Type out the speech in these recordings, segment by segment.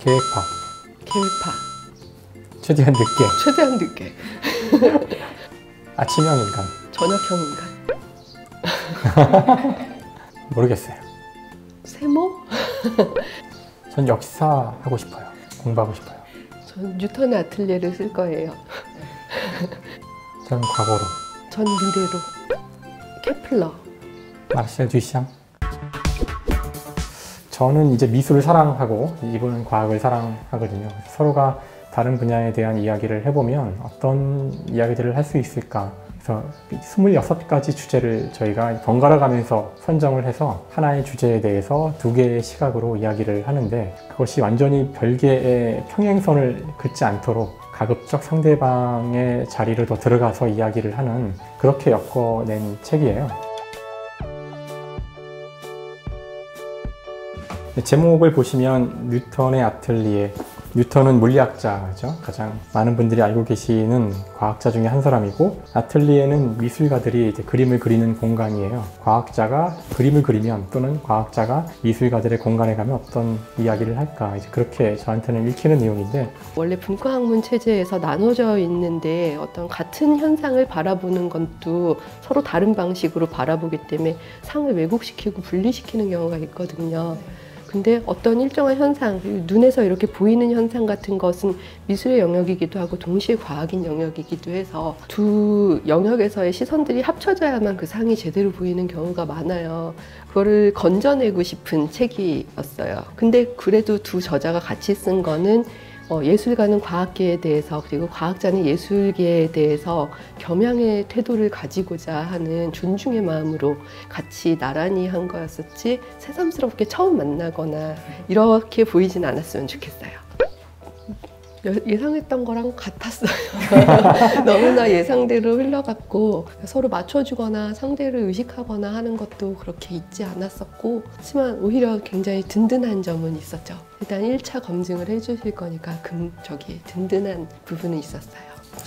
계획파. 계획파. 최대한 늦게. 최대한 늦게. 아침형 인간. 저녁형 인간. 모르겠어요. 세모? 전 역사 하고 싶어요. 공부하고 싶어요. 전 뉴턴의 아틀리에를 쓸 거예요. 전 과거로. 전 미래로. 케플러. 마르셀 듀샹. 저는 이제 미술을 사랑하고 이분은 과학을 사랑하거든요. 서로가 다른 분야에 대한 이야기를 해보면 어떤 이야기들을 할 수 있을까. 그래서 26가지 주제를 저희가 번갈아 가면서 선정을 해서 하나의 주제에 대해서 두 개의 시각으로 이야기를 하는데, 그것이 완전히 별개의 평행선을 긋지 않도록 가급적 상대방의 자리를 더 들어가서 이야기를 하는, 그렇게 엮어낸 책이에요. 제목을 보시면 뉴턴의 아틀리에. 뉴턴은 물리학자죠. 가장 많은 분들이 알고 계시는 과학자 중에 한 사람이고, 아틀리에는 미술가들이 이제 그림을 그리는 공간이에요. 과학자가 그림을 그리면, 또는 과학자가 미술가들의 공간에 가면 어떤 이야기를 할까, 이제 그렇게 저한테는 읽히는 내용인데, 원래 분과학문 체제에서 나눠져 있는데 어떤 같은 현상을 바라보는 것도 서로 다른 방식으로 바라보기 때문에 상을 왜곡시키고 분리시키는 경우가 있거든요. 근데 어떤 일정한 현상, 눈에서 이렇게 보이는 현상 같은 것은 미술의 영역이기도 하고 동시에 과학인 영역이기도 해서 두 영역에서의 시선들이 합쳐져야만 그 상이 제대로 보이는 경우가 많아요. 그거를 건져내고 싶은 책이었어요. 근데 그래도 두 저자가 같이 쓴 거는 예술가는 과학계에 대해서, 그리고 과학자는 예술계에 대해서 겸양의 태도를 가지고자 하는 존중의 마음으로 같이 나란히 한 거였었지, 새삼스럽게 처음 만나거나 이렇게 보이진 않았으면 좋겠어요. 예상했던 거랑 같았어요. 너무나 예상대로 흘러갔고, 서로 맞춰주거나 상대를 의식하거나 하는 것도 그렇게 있지 않았었고, 하지만 오히려 굉장히 든든한 점은 있었죠. 일단 1차 검증을 해주실 거니까 든든한 부분은 있었어요.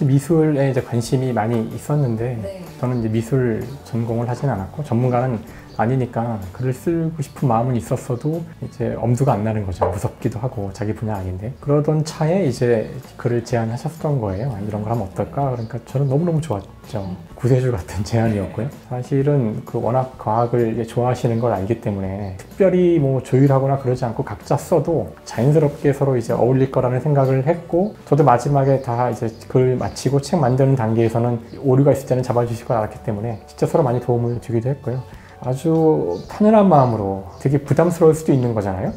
미술에 이제 관심이 많이 있었는데, 네. 저는 이제 미술 전공을 하진 않았고 전문가는 아니니까 글을 쓰고 싶은 마음은 있었어도 이제 엄두가 안 나는 거죠. 무섭기도 하고 자기 분야 아닌데. 그러던 차에 이제 글을 제안하셨던 거예요. 이런 걸 하면 어떨까? 그러니까 저는 너무너무 좋았죠. 구세주 같은 제안이었고요. 사실은 그 워낙 과학을 이제 좋아하시는 걸 알기 때문에 특별히 뭐 조율하거나 그러지 않고 각자 써도 자연스럽게 서로 이제 어울릴 거라는 생각을 했고, 저도 마지막에 다 이제 글 마치고 책 만드는 단계에서는 오류가 있을 때는 잡아주실 걸 알았기 때문에 진짜 서로 많이 도움을 주기도 했고요. 아주 편안한 마음으로, 되게 부담스러울 수도 있는 거잖아요.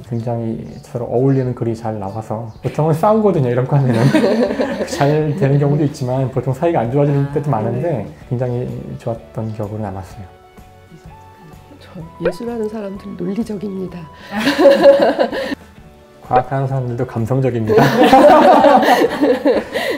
굉장히 서로 어울리는 글이 잘 나와서, 보통은 싸우거든요, 이런 거 하면은. 잘 되는 경우도 있지만 보통 사이가 안 좋아지는 때도 많은데 굉장히 좋았던 기억으로 남았어요. 예술하는 사람들 논리적입니다. 과학하는 사람들도 감성적입니다.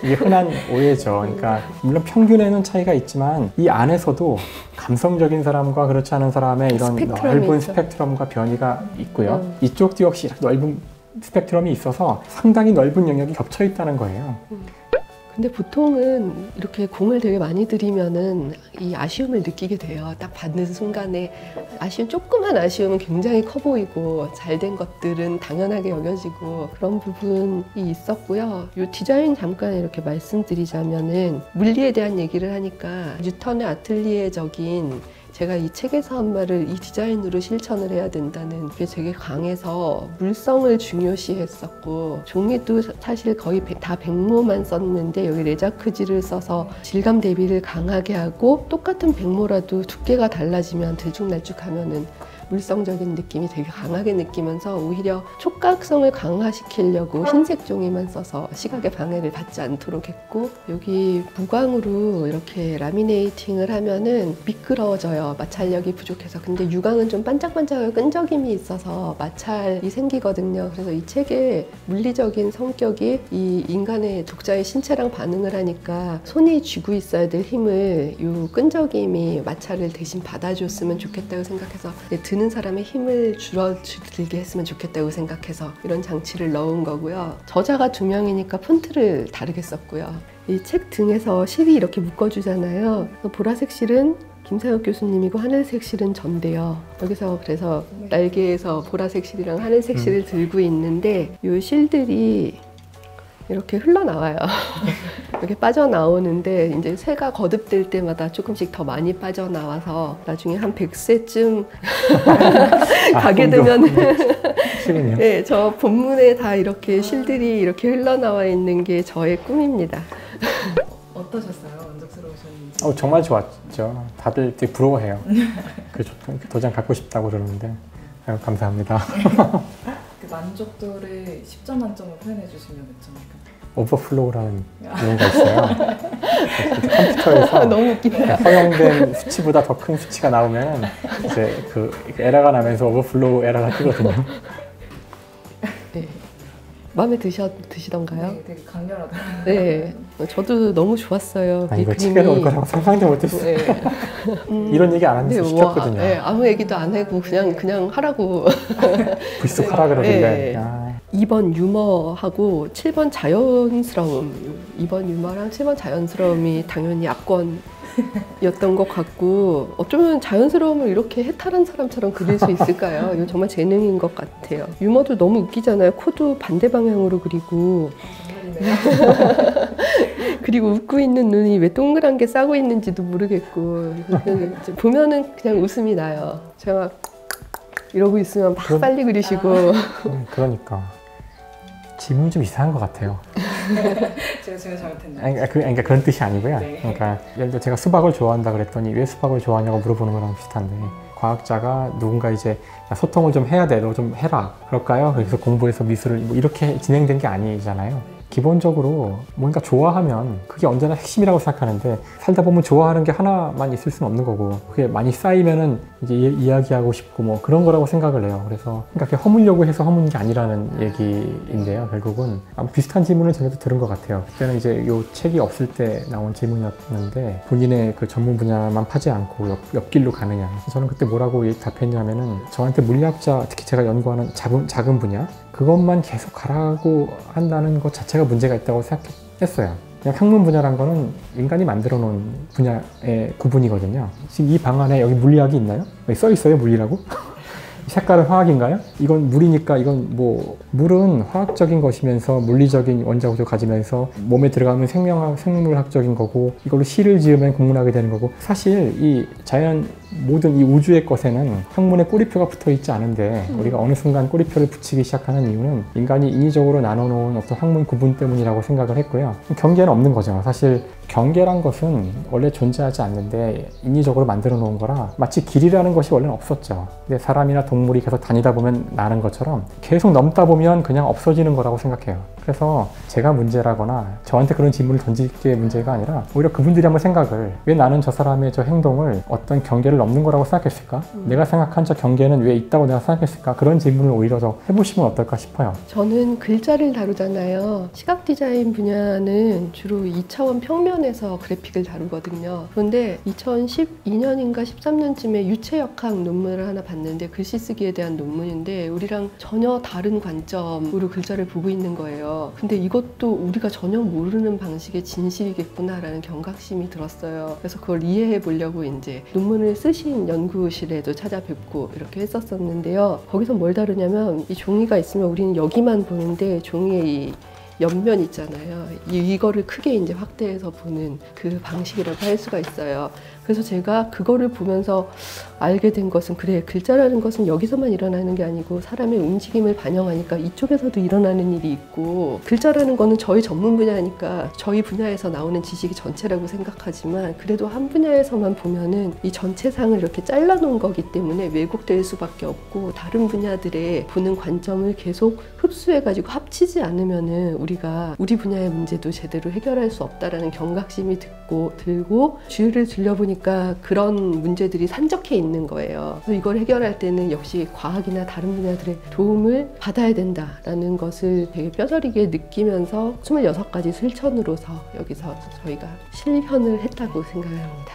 이게 흔한 오해죠. 그러니까 물론 평균에는 차이가 있지만 이 안에서도 감성적인 사람과 그렇지 않은 사람의 이런 넓은 스펙트럼과 변이가 있고요. 이쪽도 역시 넓은 스펙트럼이 있어서 상당히 넓은 영역이 겹쳐 있다는 거예요. 근데 보통은 이렇게 공을 되게 많이 들이면은 이 아쉬움을 느끼게 돼요. 딱 받는 순간에 조그만 아쉬움은 굉장히 커 보이고, 잘된 것들은 당연하게 여겨지고, 그런 부분이 있었고요. 이 디자인 잠깐 이렇게 말씀드리자면은, 물리에 대한 얘기를 하니까 뉴턴의 아틀리에적인, 제가 이 책에서 한 말을 이 디자인으로 실천을 해야 된다는 게 되게 강해서 물성을 중요시했었고, 종이도 사실 거의 다 백모만 썼는데 여기 레자크지를 써서 질감 대비를 강하게 하고, 똑같은 백모라도 두께가 달라지면 들쭉날쭉하면은 물성적인 느낌이 되게 강하게 느끼면서 오히려 촉각성을 강화시키려고 흰색 종이만 써서 시각의 방해를 받지 않도록 했고, 여기 무광으로 이렇게 라미네이팅을 하면은 미끄러워져요. 마찰력이 부족해서. 근데 유광은 좀 반짝반짝하고 끈적임이 있어서 마찰이 생기거든요. 그래서 이 책의 물리적인 성격이 이 인간의 독자의 신체랑 반응을 하니까 손이 쥐고 있어야 될 힘을 이 끈적임이 마찰을 대신 받아줬으면 좋겠다고 생각해서, 드는 사람의 힘을 줄어들게 했으면 좋겠다고 생각해서 이런 장치를 넣은 거고요. 저자가 2명이니까 폰트를 다르게 썼고요. 이 책 등에서 실이 이렇게 묶어주잖아요. 보라색 실은 김상혁 교수님이고 하늘색 실은 전데요. 여기서 그래서 날개에서 보라색 실이랑 하늘색 실을 들고 있는데 이 실들이 이렇게 흘러나와요. 이렇게 빠져나오는데 이제 새가 거듭될 때마다 조금씩 더 많이 빠져나와서 나중에 한 100세쯤 가게 되면 네, 저 본문에 다 이렇게 실들이 이렇게 흘러나와 있는 게 저의 꿈입니다. 어떠셨어요? 만족스러우셨는지? 정말 좋았죠. 다들 되게 부러워해요. 그 도장 갖고 싶다고 그러는데 감사합니다. 그 만족도를 10점 만점으로 표현해 주시면 몇 점일까요? 오버플로우라는 용어가 있어요. 컴퓨터에서 너무 웃기다. 허용된 수치보다 더 큰 수치가 나오면 이제 그 에러가 나면서 오버플로우 에러가 뜨거든요. 네. 마음에 드시던가요? 네, 되게 강렬하더라고요. 네, 저도 너무 좋았어요. 이거 책에 넣을 거라고 상상도 못했어요. 네. 이런 얘기 안 하면서 시켰거든요. 네, 아무 얘기도 안 하고 그냥 하라고. 불쑥 하라 그러길래. 네. 2번 유머하고 7번 자연스러움. 2번 유머랑 7번 자연스러움이 당연히 압권이었던 것 같고 어쩌면 자연스러움을 이렇게 해탈한 사람처럼 그릴 수 있을까요? 이건 정말 재능인 것 같아요. 유머도 너무 웃기잖아요. 코도 반대 방향으로 그리고 그리고 웃고 있는 눈이 왜 동그란 게 싸고 있는지도 모르겠고 보면은 그냥 웃음이 나요. 제가 이러고 있으면 막 빨리 그리시고 그러니까 지문이 좀 이상한 것 같아요. 제가 잘못했나요? 그러니까 그런 뜻이 아니고요. 네. 그러니까 예를 들어 제가 수박을 좋아한다 그랬더니 왜 수박을 좋아하냐고 물어보는 거랑 비슷한데 과학자가 누군가 이제 소통을 좀 해야 돼, 너 좀 해라. 그럴까요? 그래서 공부해서 미술을 뭐 이렇게 진행된 게 아니잖아요. 기본적으로 뭔가 좋아하면 그게 언제나 핵심이라고 생각하는데 살다 보면 좋아하는 게 하나만 있을 수는 없는 거고 그게 많이 쌓이면은 이제 이야기하고 싶고 뭐 그런 거라고 생각을 해요. 그래서 그러니까 허물려고 해서 허무는 게 아니라는 얘기인데요. 결국은 아마 비슷한 질문을 전에도 들은 것 같아요. 그때는 이제 요 책이 없을 때 나온 질문이었는데 본인의 그 전문 분야만 파지 않고 옆길로 가느냐. 저는 그때 뭐라고 답했냐면은 저한테 물리학자 특히 제가 연구하는 작은 분야 그것만 계속 가라고 한다는 것 자체가 문제가 있다고 생각했어요. 그냥 학문 분야란 거는 인간이 만들어 놓은 분야의 구분이거든요. 지금 이 방 안에 여기 물리학이 있나요? 여기 써 있어요, 물리라고? 색깔은 화학인가요? 이건 물이니까 이건 뭐 물은 화학적인 것이면서 물리적인 원자구조 가지면서 몸에 들어가면 생물학적인 거고 이걸로 시를 지으면 국문학이 되는 거고 사실 이 자연 모든 이 우주의 것에는 학문의 꼬리표가 붙어 있지 않은데 우리가 어느 순간 꼬리표를 붙이기 시작하는 이유는 인간이 인위적으로 나눠놓은 어떤 학문 구분 때문이라고 생각을 했고요. 경계는 없는 거죠. 사실 경계란 것은 원래 존재하지 않는데 인위적으로 만들어 놓은 거라 마치 길이라는 것이 원래는 없었죠. 근데 사람이나 동물이 계속 다니다 보면 나는 것처럼 계속 넘다 보면 그냥 없어지는 거라고 생각해요. 그래서 제가 문제라거나 저한테 그런 질문을 던질 게 문제가 아니라 오히려 그분들이 한번 생각을 왜 나는 저 사람의 저 행동을 어떤 경계를 넘는 거라고 생각했을까? 내가 생각한 저 경계는 왜 있다고 내가 생각했을까? 그런 질문을 오히려 더 해보시면 어떨까 싶어요. 저는 글자를 다루잖아요. 시각 디자인 분야는 주로 2차원 평면에서 그래픽을 다루거든요. 그런데 2012년인가 13년쯤에 유체역학 논문을 하나 봤는데 글씨 쓰기에 대한 논문인데 우리랑 전혀 다른 관점으로 글자를 보고 있는 거예요. 근데 이것도 우리가 전혀 모르는 방식의 진실이겠구나라는 경각심이 들었어요. 그래서 그걸 이해해 보려고 이제 논문을 쓰신 연구실에도 찾아뵙고 이렇게 했었었는데요. 거기서 뭘 다루냐면 이 종이가 있으면 우리는 여기만 보는데 종이의 이 옆면 있잖아요. 이거를 크게 이제 확대해서 보는 그 방식이라고 할 수가 있어요. 그래서 제가 그거를 보면서 알게 된 것은 그래, 글자라는 것은 여기서만 일어나는 게 아니고 사람의 움직임을 반영하니까 이쪽에서도 일어나는 일이 있고 글자라는 거는 저희 전문 분야니까 저희 분야에서 나오는 지식이 전체라고 생각하지만 그래도 한 분야에서만 보면은 이 전체상을 이렇게 잘라놓은 거기 때문에 왜곡될 수밖에 없고 다른 분야들의 보는 관점을 계속 흡수해가지고 합치지 않으면은 우리가 우리 분야의 문제도 제대로 해결할 수 없다라는 경각심이 들고 주의를 들려보니까 그런 문제들이 산적해 있는 거예요. 그래서 이걸 해결할 때는 역시 과학이나 다른 분야들의 도움을 받아야 된다라는 것을 되게 뼈저리게 느끼면서 26가지 실천으로서 여기서 저희가 실현을 했다고 생각을 합니다.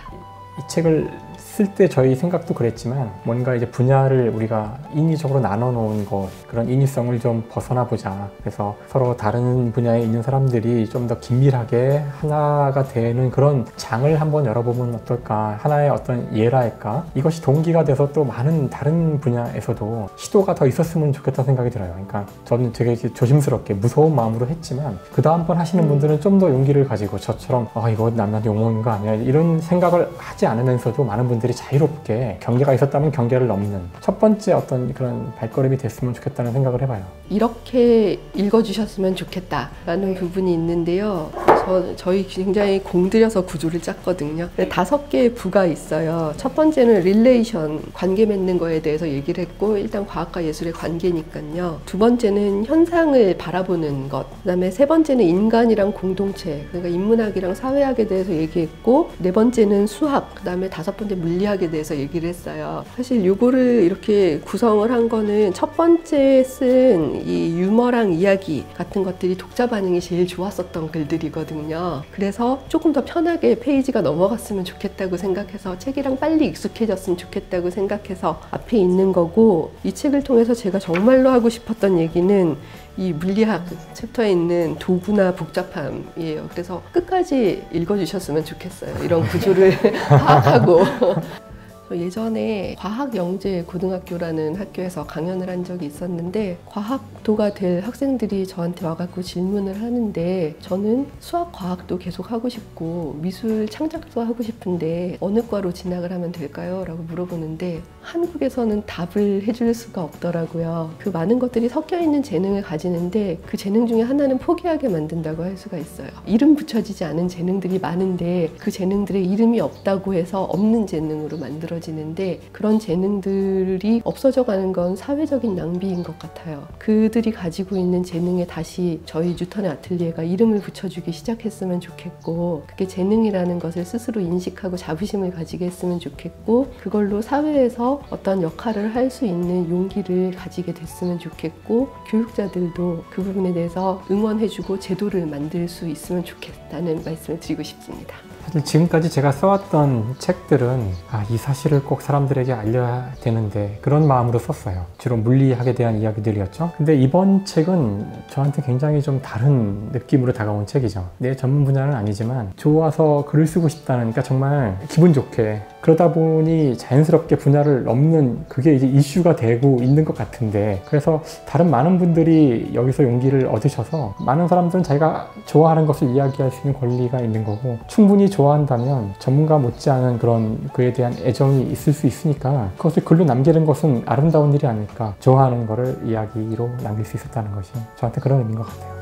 이 책을 쓸 때 저희 생각도 그랬지만 뭔가 이제 분야를 우리가 인위적으로 나눠 놓은 것, 그런 인위성을 좀 벗어나 보자. 그래서 서로 다른 분야에 있는 사람들이 좀 더 긴밀하게 하나가 되는 그런 장을 한번 열어보면 어떨까, 하나의 어떤 예랄까, 이것이 동기가 돼서 또 많은 다른 분야에서도 시도가 더 있었으면 좋겠다는 생각이 들어요. 그러니까 저는 되게 조심스럽게 무서운 마음으로 했지만 그 다음번 하시는 분들은 좀 더 용기를 가지고 저처럼 이거 남한테 욕먹는 거 아니야, 이런 생각을 하지 않으면서도 많은 분들이 자유롭게 경계가 있었다면 경계를 넘는 첫 번째 어떤 그런 발걸음이 됐으면 좋겠다는 생각을 해봐요. 이렇게 읽어주셨으면 좋겠다라는 부분이 있는데요. 저희 굉장히 공들여서 구조를 짰거든요. 5개의 부가 있어요. 첫 번째는 릴레이션, 관계 맺는 거에 대해서 얘기를 했고, 일단 과학과 예술의 관계니까요. 두 번째는 현상을 바라보는 것, 그 다음에 세 번째는 인간이랑 공동체, 그러니까 인문학이랑 사회학에 대해서 얘기했고, 네 번째는 수학, 그 다음에 5번째 물리학에 대해서 얘기를 했어요. 사실 요거를 이렇게 구성을 한 거는 첫 번째 쓴 이 유머랑 이야기 같은 것들이 독자 반응이 제일 좋았었던 글들이거든요. 그래서 조금 더 편하게 페이지가 넘어갔으면 좋겠다고 생각해서, 책이랑 빨리 익숙해졌으면 좋겠다고 생각해서 앞에 있는 거고, 이 책을 통해서 제가 정말로 하고 싶었던 얘기는 이 물리학 챕터에 있는 도구나 복잡함이에요. 그래서 끝까지 읽어주셨으면 좋겠어요. 이런 구조를 파악하고. 예전에 과학영재고등학교라는 학교에서 강연을 한 적이 있었는데, 과학도가 될 학생들이 저한테 와갖고 질문을 하는데, 저는 수학, 과학도 계속 하고 싶고 미술 창작도 하고 싶은데 어느 과로 진학을 하면 될까요? 라고 물어보는데 한국에서는 답을 해줄 수가 없더라고요. 그 많은 것들이 섞여 있는 재능을 가지는데 그 재능 중에 하나는 포기하게 만든다고 할 수가 있어요. 이름 붙여지지 않은 재능들이 많은데 그 재능들의 이름이 없다고 해서 없는 재능으로 만들어지는데, 그런 재능들이 없어져 가는 건 사회적인 낭비인 것 같아요. 그들이 가지고 있는 재능에 다시 저희 뉴턴의 아틀리에가 이름을 붙여주기 시작했으면 좋겠고, 그게 재능이라는 것을 스스로 인식하고 자부심을 가지게 했으면 좋겠고, 그걸로 사회에서 어떤 역할을 할 수 있는 용기를 가지게 됐으면 좋겠고, 교육자들도 그 부분에 대해서 응원해주고 제도를 만들 수 있으면 좋겠다는 말씀을 드리고 싶습니다. 사실 지금까지 제가 써왔던 책들은 이 사실을 꼭 사람들에게 알려야 되는데 그런 마음으로 썼어요. 주로 물리학에 대한 이야기들이었죠. 근데 이번 책은 저한테 굉장히 좀 다른 느낌으로 다가온 책이죠. 내 전문 분야는 아니지만 좋아서 글을 쓰고 싶다는, 그러니까 정말 기분 좋게, 그러다 보니 자연스럽게 분야를 넘는 그게 이제 이슈가 되고 있는 것 같은데, 그래서 다른 많은 분들이 여기서 용기를 얻으셔서 많은 사람들은 자기가 좋아하는 것을 이야기할 수 있는 권리가 있는 거고, 충분히 좋아한다면 전문가 못지않은 그런 그에 대한 애정이 있을 수 있으니까 그것을 글로 남기는 것은 아름다운 일이 아닐까. 좋아하는 거를 이야기로 남길 수 있었다는 것이 저한테 그런 의미인 것 같아요.